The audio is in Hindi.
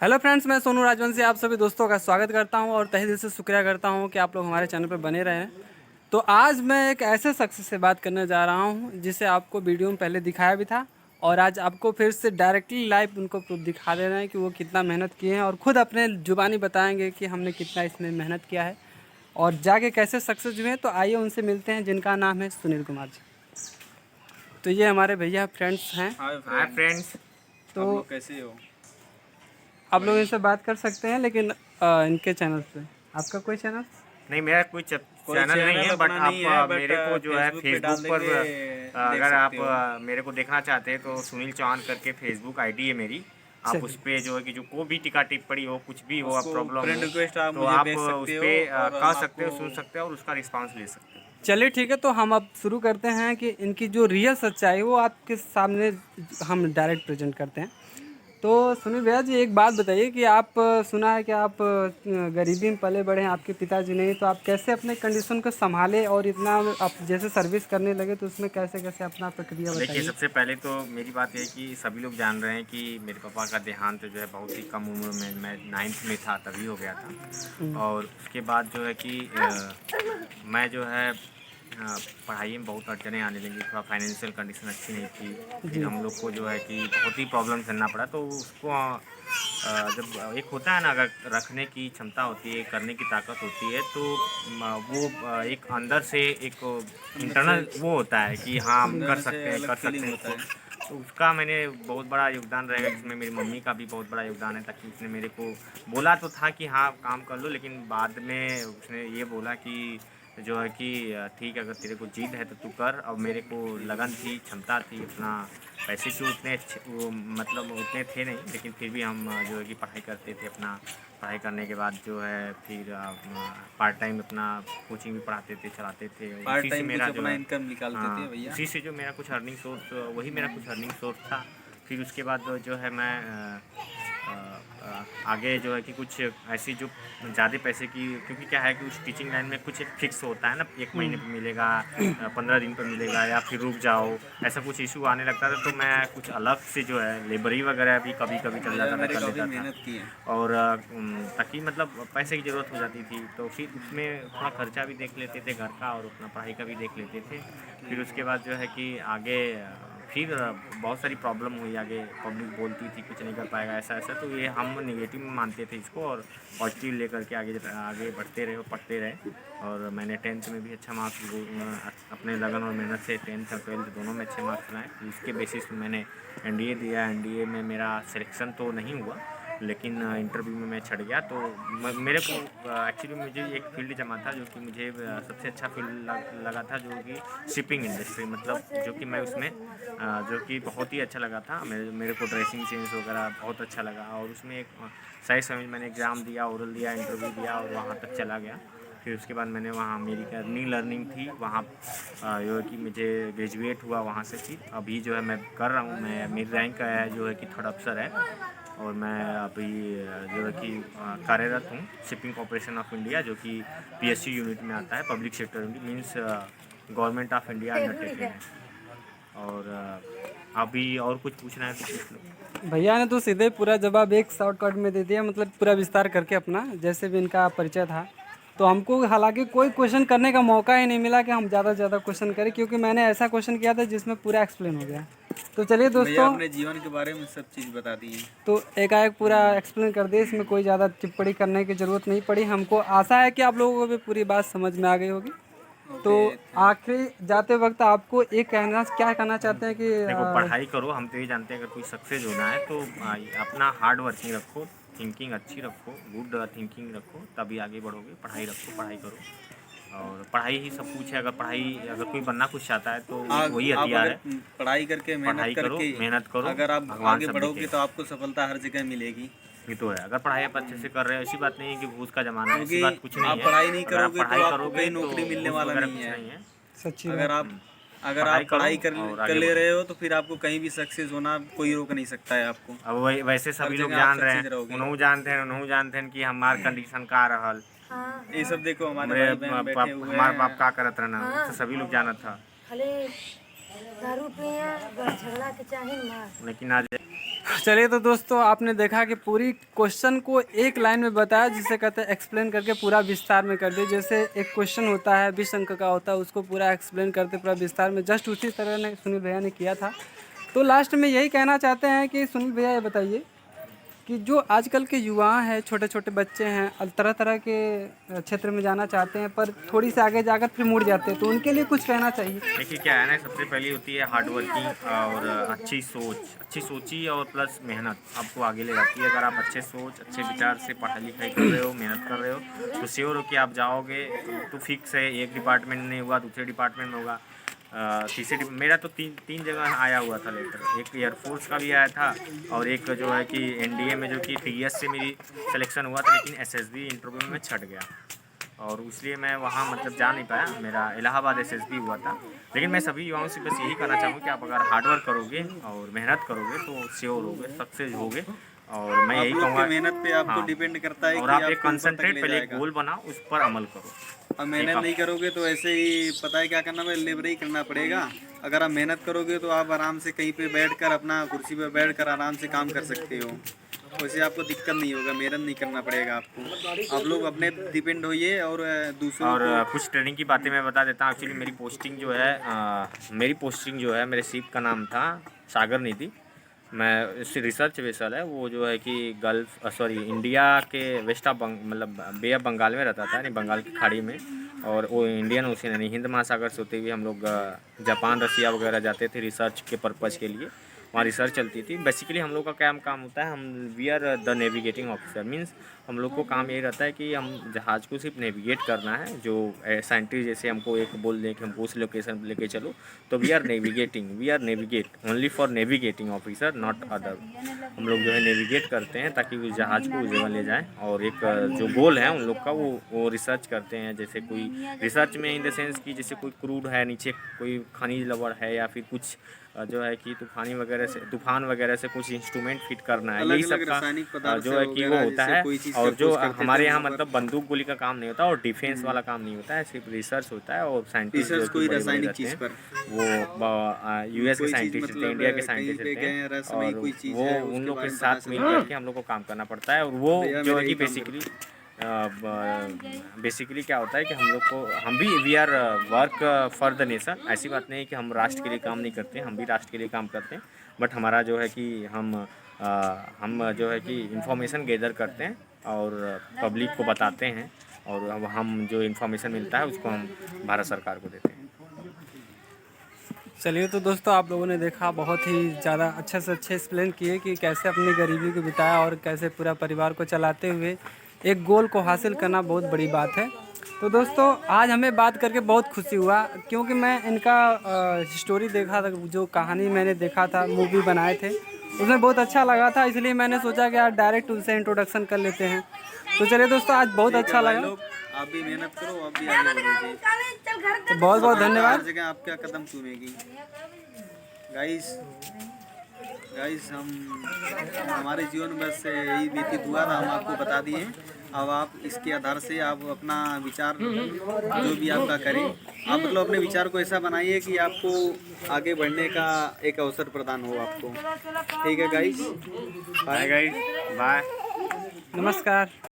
हेलो फ्रेंड्स, मैं सोनू राजवंशी आप सभी दोस्तों का स्वागत करता हूं और तहे दिल से शुक्रिया करता हूं कि आप लोग हमारे चैनल पर बने रहे हैं। तो आज मैं एक ऐसे शख्स से बात करने जा रहा हूं जिसे आपको वीडियो में पहले दिखाया भी था और आज आपको फिर से डायरेक्टली लाइव उनको प्रूफ दिखा दे रहे हैं कि वो कितना मेहनत किए हैं और ख़ुद अपने ज़ुबानी बताएंगे कि हमने कितना इसमें मेहनत किया है और जाके कैसे सक्सेस हुए हैं। तो आइए उनसे मिलते हैं जिनका नाम है सुनील कुमार जी। तो ये हमारे भैया फ्रेंड्स हैं। Hi friends. तो आप लोग कैसे हो? आप लोग इनसे बात कर सकते हैं लेकिन इनके चैनल पे। आपका कोई चैनल? नहीं, मेरा कोई चैनल नहीं है, बट अपना आप नहीं है, बट मेरे को जो है फेसबुक पे डाल फेसबुक पर देंगे, देख अगर आप सकते हो। मेरे को देखना चाहते हैं तो सुनील चौहान करके फेसबुक आईडी है मेरी। आप उस चलिए, पर जो है कि जो कोई भी टिक्का टिप्पणी हो, कुछ भी हो, आप प्रॉब्लम फ्रेंड हो रिक्वेस्ट आप तो मुझे आप भेज उस सकते हो पर और कह हम सकते हो, आपको। सुन सकते हो और उसका रिस्पांस ले सकते हो। चलिए ठीक है, तो हम अब शुरू करते हैं कि इनकी जो रियल सच्चाई है वो आपके सामने हम डायरेक्ट प्रेजेंट करते हैं। तो सुनील भैया जी, एक बात बताइए कि आप सुना है कि आप गरीबी में पले बड़े हैं, आपके पिताजी नहीं, तो आप कैसे अपने कंडीशन को संभाले और इतना आप जैसे सर्विस करने लगे, तो उसमें कैसे कैसे अपना प्रक्रिया देखिए, बताइए। सबसे पहले तो मेरी बात यह है कि सभी लोग जान रहे हैं कि मेरे पापा का देहांत जो है बहुत ही कम उम्र में, मैं 9th में था तभी हो गया था। और उसके बाद जो है कि मैं जो है पढ़ाई में बहुत अड़चनें आने लगी, थोड़ा फाइनेंशियल कंडीशन अच्छी नहीं थी। फिर जी हम लोग को जो है कि बहुत ही प्रॉब्लम झेलना पड़ा। तो उसको जब एक होता है ना, अगर रखने की क्षमता होती है, करने की ताकत होती है, तो वो एक अंदर से एक इंटरनल वो होता है कि हाँ, हम कर सकते हैं, कर सकते हैं। तो उसका मैंने बहुत बड़ा योगदान रहेगा, जिसमें मेरी मम्मी का भी बहुत बड़ा योगदान है, ताकि उसने मेरे को बोला तो था कि हाँ काम कर लो, लेकिन बाद में उसने ये बोला कि जो है कि ठीक है, अगर तेरे को जिद है तो तू कर। अब मेरे को लगन थी, क्षमता थी, अपना पैसे तो उतने अच्छे वो मतलब उतने थे नहीं, लेकिन फिर भी हम जो है कि पढ़ाई करते थे। अपना पढ़ाई करने के बाद जो है फिर पार्ट टाइम अपना कोचिंग भी पढ़ाते थे, चलाते थे। पार्ट उसी से टाइम कुछ मेरा जो अपना है इनकम निकालते थे हाँ, भैया। उसी से जो मेरा कुछ अर्निंग सोर्स, वही मेरा कुछ अर्निंग सोर्स था। फिर उसके बाद जो है मैं आगे जो है कि कुछ ऐसी जो ज़्यादा पैसे की, क्योंकि क्या है कि उस टीचिंग लाइन में कुछ एक फिक्स होता है ना, 1 महीने पे मिलेगा, 15 दिन पे मिलेगा, या फिर रुक जाओ, ऐसा कुछ इशू आने लगता था। तो मैं कुछ अलग से जो है लेबरी वगैरह भी कभी कभी चल जाता था, कर लेता था। और ताकि मतलब पैसे की ज़रूरत हो जाती थी, तो फिर उसमें थोड़ा खर्चा भी देख लेते थे घर का और अपना पढ़ाई का भी देख लेते थे। फिर उसके बाद जो है कि आगे फिर बहुत सारी प्रॉब्लम हुई। आगे पब्लिक बोलती थी कुछ नहीं कर पाएगा, ऐसा ऐसा। तो ये हम नेगेटिव में मानते थे इसको, और पॉजिटिव लेकर के आगे आगे बढ़ते रहे और पढ़ते रहे। और मैंने 10th में भी अच्छा मार्क्स अपने लगन और मेहनत से 10th और 12th दोनों में अच्छे मार्क्स लाए। फिर इसके बेसिस पे मैंने एनडीए दिया। एनडीए में मेरा सिलेक्शन तो नहीं हुआ, लेकिन इंटरव्यू में मैं छट गया। तो मेरे को एक्चुअली मुझे एक फील्ड जमा था जो कि मुझे सबसे अच्छा फील्ड लगा था, जो कि शिपिंग इंडस्ट्री, मतलब जो कि मैं उसमें जो कि बहुत ही अच्छा लगा था। मेरे को ड्रेसिंग सेंस वगैरह बहुत अच्छा लगा। और उसमें एक सही समय मैंने एग्ज़ाम दिया, ओरल दिया, इंटरव्यू दिया और वहाँ तक चला गया। फिर उसके बाद मैंने वहाँ मेरी अर्निंग लर्निंग थी वहाँ, जो है कि मुझे ग्रेजुएट हुआ वहाँ से। फिर अभी जो है मैं कर रहा हूँ, मैं मेरी रैंक है जो है कि 3rd अफसर है। और मैं अभी जो है कि कार्यरत हूँ शिपिंग कॉर्पोरेशन ऑफ इंडिया, जो कि पीएसयू यूनिट में आता है, public sector unit means government of India undertaking है। और अभी और कुछ पूछना है तो पूछ लो। भैया ने तो सीधे पूरा जवाब एक शॉर्टकट में दे दिया, मतलब पूरा विस्तार करके अपना जैसे भी इनका परिचय था। तो हमको हालांकि कोई क्वेश्चन करने का मौका ही नहीं मिला कि हम ज़्यादा से ज़्यादा क्वेश्चन करें, क्योंकि मैंने ऐसा क्वेश्चन किया था जिसमें पूरा एक्सप्लेन हो गया। तो चलिए भैया दोस्तों, अपने जीवन के बारे में सब चीज़ बता दी है। तो एकाएक पूरा एक्सप्लेन कर दिए, इसमें कोई ज़्यादा टिप्पणी करने की ज़रूरत नहीं पड़ी। हमको आशा है कि आप लोगों को भी पूरी बात समझ में आ गई होगी। तो ओके थैंक। आखिरी जाते वक्त आपको एक क्या कहना चाहते हैं कि देखो, पढ़ाई करो। हम तो ये जानते हैं अगर कोई सक्सेस होना है तो अपना हार्ड वर्किंग रखो, थिंकिंग अच्छी रखो, गुड थिंकिंग रखो, तभी आगे बढ़ोगे। पढ़ाई रखो, पढ़ाई करो, और पढ़ाई ही सब कुछ है। अगर कोई बनना कुछ चाहता है तो एक वही आप हथियार अगर है। पढ़ाई करके पढ़ाई करो, मेहनत करो, अगर आप भगवान आगे सब बढ़ोगे तो देखेगा। आपको सफलता हर जगह मिलेगी। ये तो है। अगर पढ़ाई आप अच्छे से कर रहे हो, ऐसी बात नहीं है कि घूस का ज़माना है, ऐसी क्योंकि बात कुछ नहीं आप है। पढ़ाई नहीं अगर आप करोगे तो पढ़ाई आपको करोगे कहीं तो नौकरी मिलने घूस वाला वगैरह नहीं कुछ है। नहीं है। सच्ची अगर बात। आप अगर पढ़ाई आप करो पढ़ाई और कर आगे ले बढ़ो। रहे हो तो फिर आपको कहीं भी सक्सेस होना कोई रोक नहीं सकता है आपको। अब वैसे हर सभी लोग जगह आप जान रहे सक्सेस हैं, रहोगे। उन्होंने जानते हैं कि हमार कंडीशन का रहल, ये सब देखो हमारे हमरे भाई बहन बैठे हुए हमार बाप हैं। का करत रहना, तो सभी लोग जानत था। खाली दारू पिए बस झगड़ा के चाहे मार। लेकिन आज चलिए तो दोस्तों, आपने देखा कि पूरी क्वेश्चन को एक लाइन में बताया, जिसे कहते हैं एक्सप्लेन करके पूरा विस्तार में कर दिया। जैसे एक क्वेश्चन होता है 20 अंक का होता है, उसको पूरा एक्सप्लेन करते पूरा विस्तार में, जस्ट उसी तरह ने सुनील भैया ने किया था। तो लास्ट में यही कहना चाहते हैं कि सुनील भैया ये बताइए कि जो आजकल के युवा हैं, छोटे छोटे बच्चे हैं, तरह तरह के क्षेत्र में जाना चाहते हैं पर थोड़ी से आगे जाकर फिर मुड़ जाते हैं, तो उनके लिए कुछ कहना चाहिए। देखिए क्या है ना, सबसे पहली होती है हार्ड वर्किंग और अच्छी सोच ही और प्लस मेहनत आपको आगे ले जाती है। अगर आप अच्छे सोच अच्छे विचार से पढ़ाई लिखाई कर रहे हो, मेहनत कर रहे हो, तो श्योर हो कि आप जाओगे तो फिक्स है। एक डिपार्टमेंट नहीं होगा, दूसरे डिपार्टमेंट में होगा, तीसरे मेरा तो तीन जगह आया हुआ था लेटर। एक एयरफोर्स का भी आया था और एक जो है कि एनडीए में जो कि टीएस से मेरी सिलेक्शन हुआ था, लेकिन एसएसबी इंटरव्यू में मैं छट गया और इसलिए मैं वहाँ मतलब जा नहीं पाया। मेरा इलाहाबाद एसएसबी हुआ था। लेकिन मैं सभी युवाओं से बस यही कहना चाहूँगा कि आप अगर हार्डवर्क करोगे और मेहनत करोगे तो श्योर होगे, सक्सेस होगे। और मैं यही कहूँगा, मेहनत पे आपको डिपेंड करता है और कि आप एक आपको ऊपर तक कंसंट्रेट ले पहले एक जाएगा। गोल बनाओ, उस पर अमल करो। अब मेहनत नहीं करोगे तो ऐसे ही पता है क्या करना है, लेबर ही करना पड़ेगा। अगर आप मेहनत करोगे तो आप आराम से कहीं पे बैठकर अपना कुर्सी पे बैठकर आराम से काम कर सकते हो। वैसे आपको दिक्कत नहीं होगा, मेहनत नहीं करना पड़ेगा आपको। आप लोग अपने डिपेंड होइए और दूसरों और को कुछ ट्रेनिंग की बातें मैं बता देता हूँ। एक्चुअली मेरी पोस्टिंग जो है मेरे शिप का नाम था सागर निधि। मैं इससे रिसर्च वेसल है वो जो है कि इंडिया के वेस्ट ऑफ मतलब बे ऑफ बंगाल में रहता था, यानी बंगाल की खाड़ी में। और वो इंडियन ओशियन यानी हिंद महासागर से होते हुए हम लोग जापान रसिया वगैरह जाते थे रिसर्च के पर्पज़ के लिए। वहाँ रिसर्च चलती थी। बेसिकली हम लोग का क्या काम होता है, हम we are the navigating officer. Means हम लोग को काम यही रहता है कि हम जहाज़ को सिर्फ नेविगेट करना है। जो साइंटिस्ट जैसे हमको एक बोल दें कि हमको उस लोकेशन पर लेके चलो, तो we are navigate only for navigating officer, not other. हम लोग जो है नेविगेट करते हैं ताकि उस जहाज़ को उस जगह ले जाएँ। और एक जो गोल है उन लोग का वो रिसर्च करते हैं। जैसे कोई रिसर्च में इन द सेंस कि जैसे कोई क्रूड है नीचे, कोई खनिज लवण है, या फिर कुछ जो है कि तूफान वगैरह से कुछ इंस्ट्रूमेंट फिट करना है। यही सब का जो है कि वो होता है। और जो हमारे यहाँ मतलब बंदूक गोली का काम नहीं होता और डिफेंस वाला काम नहीं होता है, सिर्फ रिसर्च होता है। और साइंटिस्ट जो कोई बड़े रासायनिक रहते चीज हैं, पर वो यूएस के साइंटिस्ट रहते हैं, इंडिया के साइंटिस्ट रहते हैं, और वो उन लोग के साथ मिल करके हम लोग को काम करना पड़ता है। और वो जो है कि बेसिकली क्या होता है कि हम भी we are work for the nation. ऐसी बात नहीं है कि हम राष्ट्र के लिए काम नहीं करते, हम भी राष्ट्र के लिए काम करते हैं। बट हमारा जो है कि हम जो है कि इंफॉर्मेशन गैदर करते हैं और पब्लिक को बताते हैं। और अब हम जो इन्फॉर्मेशन मिलता है उसको हम भारत सरकार को देते हैं। चलिए तो दोस्तों, आप लोगों ने देखा, बहुत ही ज़्यादा अच्छे से अच्छे एक्सप्लेन किए कि कैसे अपनी गरीबी को बिताया और कैसे पूरा परिवार को चलाते हुए एक गोल को हासिल करना बहुत बड़ी बात है। तो दोस्तों, आज हमें बात करके बहुत खुशी हुआ, क्योंकि मैं इनका स्टोरी देखा था, जो कहानी मैंने देखा था, मूवी बनाए थे, उसमें बहुत अच्छा लगा था। इसलिए मैंने सोचा कि यार डायरेक्ट उनसे इंट्रोडक्शन कर लेते हैं। तो चलिए दोस्तों, आज बहुत अच्छा लगा। आप भी मेहनत करो, आप भी आगे बढ़ोगे। तो बहुत बहुत धन्यवाद। हर जगह आपका कदम चूमेगी। गाइस हमारे जीवन में बस यही व्यतीत हुआ था, हम आपको बता दिए। अब आप इसके आधार से आप अपना विचार जो भी आपका करें, आप मतलब अपने विचार को ऐसा बनाइए कि आपको आगे बढ़ने का एक अवसर प्रदान हो आपको। ठीक है गाइस, बाय गाइस, बाय, नमस्कार।